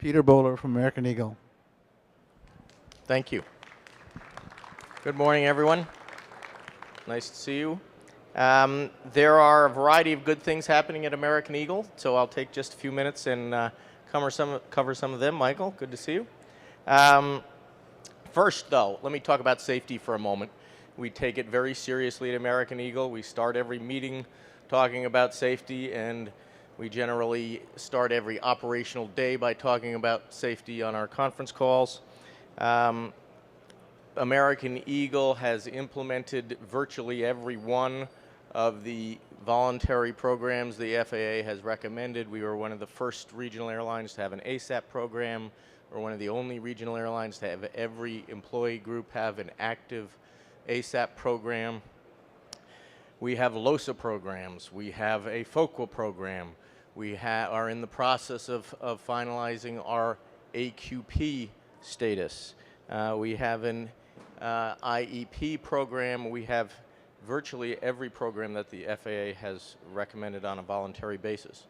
Peter Bowler from American Eagle. Thank you. Good morning, everyone. Nice to see you. There are a variety of good things happening at American Eagle, so I'll take just a few minutes and cover some of them. Michael, good to see you. First, though, let me talk about safety for a moment. We take it very seriously at American Eagle. We start every meeting talking about safety, and we generally start every operational day by talking about safety on our conference calls. American Eagle has implemented virtually every one of the voluntary programs the FAA has recommended. We were one of the first regional airlines to have an ASAP program. We're one of the only regional airlines to have every employee group have an active ASAP program. We have LOSA programs. We have a FOQA program. We are in the process of finalizing our AQP status. We have an IEP program. We have virtually every program that the FAA has recommended on a voluntary basis.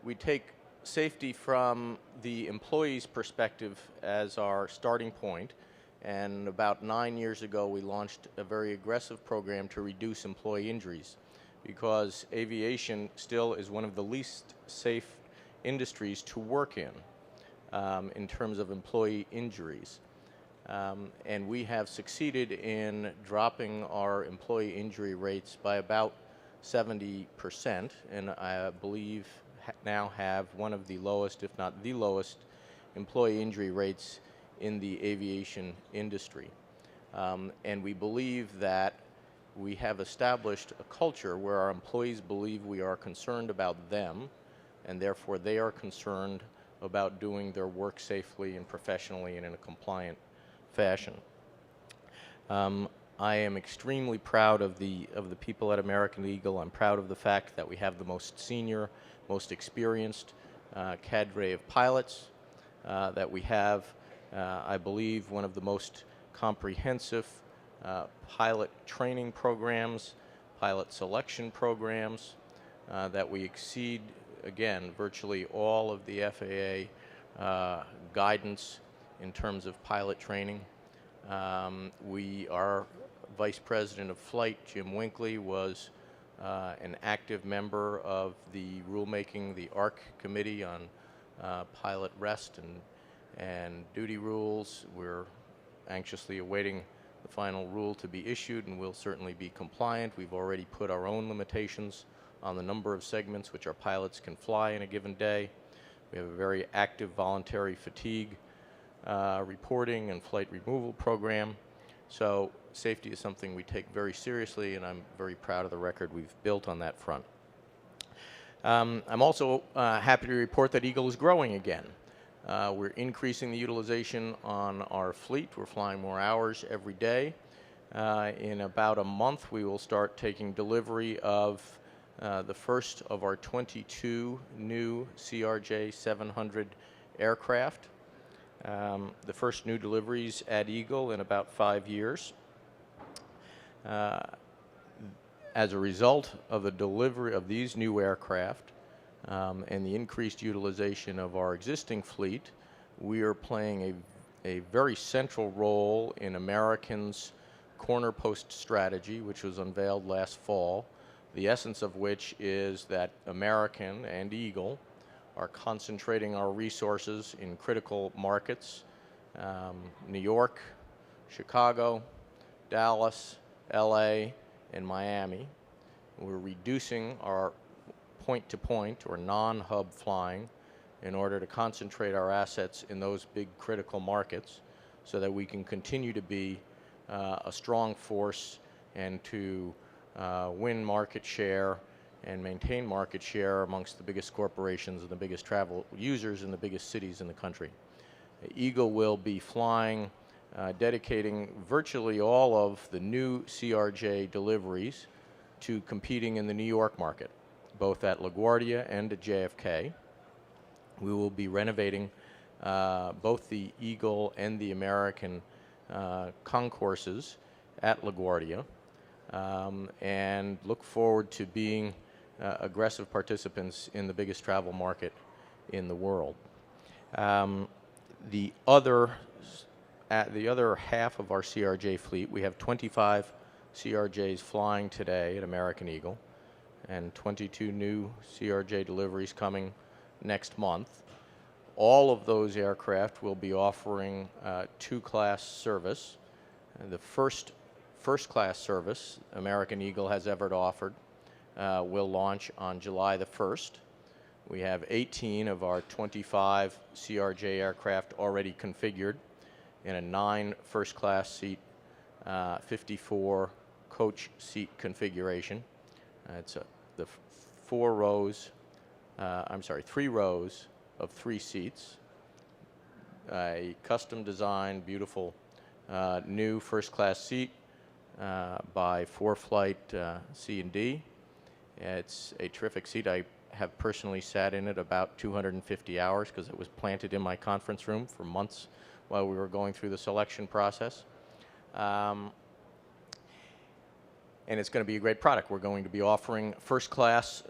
We take safety from the employee's perspective as our starting point, and about 9 years ago we launched a very aggressive program to reduce employee injuries, because aviation still is one of the least safe industries to work in terms of employee injuries. And we have succeeded in dropping our employee injury rates by about 70%, and I believe now have one of the lowest, if not the lowest, employee injury rates in the aviation industry. And we believe that we have established a culture where our employees believe we are concerned about them, and therefore they are concerned about doing their work safely and professionally and in a compliant fashion. I am extremely proud of the people at American Eagle. I'm proud of the fact that we have the most senior, most experienced cadre of pilots that we have. I believe one of the most comprehensive pilot training programs, pilot selection programs, that we exceed, again, virtually all of the FAA guidance in terms of pilot training. Our Vice President of Flight, Jim Winkley, was an active member of the rulemaking, the ARC Committee on pilot rest and duty rules. We're anxiously awaiting the final rule to be issued, and we'll certainly be compliant. We've already put our own limitations on the number of segments which our pilots can fly in a given day. We have a very active voluntary fatigue reporting and flight removal program. So safety is something we take very seriously, and I'm very proud of the record we've built on that front. I'm also happy to report that Eagle is growing again. We're increasing the utilization on our fleet. We're flying more hours every day. In about a month, we will start taking delivery of the first of our 22 new CRJ-700 aircraft. The first new deliveries at Eagle in about 5 years. As a result of the delivery of these new aircraft and the increased utilization of our existing fleet, we are playing a very central role in American's corner post strategy, which was unveiled last fall, the essence of which is that American and Eagle are concentrating our resources in critical markets, New York, Chicago, Dallas, LA, and Miami. We're reducing our point-to-point or non-hub flying in order to concentrate our assets in those big critical markets so that we can continue to be a strong force and to win market share and maintain market share amongst the biggest corporations and the biggest travel users in the biggest cities in the country. Eagle will be flying, dedicating virtually all of the new CRJ deliveries to competing in the New York market, both at LaGuardia and at JFK. We will be renovating both the Eagle and the American concourses at LaGuardia, and look forward to being aggressive participants in the biggest travel market in the world. Um, the other the other half of our CRJ fleet, we have 25 CRJs flying today at American Eagle and 22 new CRJ deliveries coming next month. All of those aircraft will be offering two-class service. The first-class service American Eagle has ever offered will launch on July the 1st. We have 18 of our 25 CRJ aircraft already configured in a 9 first-class seat, 54 coach seat configuration. It's the 3 rows of 3 seats, a custom designed, beautiful new first-class seat by 4Flight C&D. It's a terrific seat. I have personally sat in it about 250 hours because it was planted in my conference room for months while we were going through the selection process. And it's going to be a great product. We're going to be offering first-class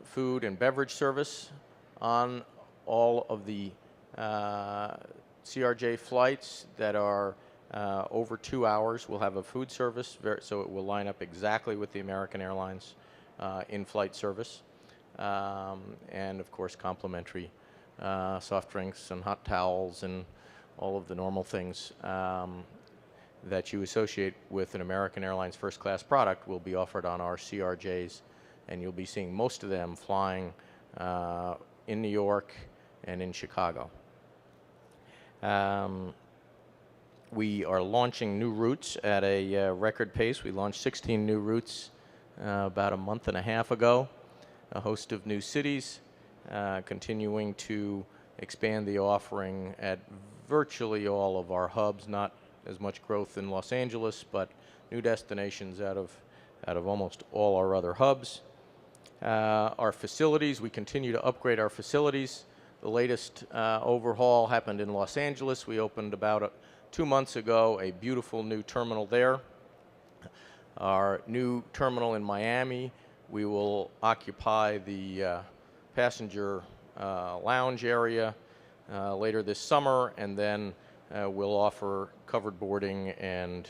food and beverage service on all of the CRJ flights that are over 2 hours. We'll have a food service, so it will line up exactly with the American Airlines in-flight service. And, of course, complimentary soft drinks and hot towels and all of the normal things that you associate with an American Airlines first-class product will be offered on our CRJs, and you'll be seeing most of them flying in New York and in Chicago. We are launching new routes at a record pace. We launched 16 new routes about a month and a half ago, a host of new cities, continuing to expand the offering at virtually all of our hubs, not as much growth in Los Angeles, but new destinations out of almost all our other hubs. Our facilities, we continue to upgrade our facilities. The latest overhaul happened in Los Angeles. We opened about 2 months ago a beautiful new terminal there. Our new terminal in Miami, we will occupy the passenger lounge area later this summer, and then we'll offer covered boarding and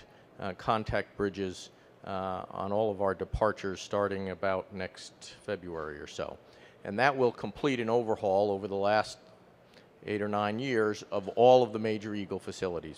contact bridges on all of our departures starting about next February or so. And that will complete an overhaul over the last 8 or 9 years of all of the major Eagle facilities.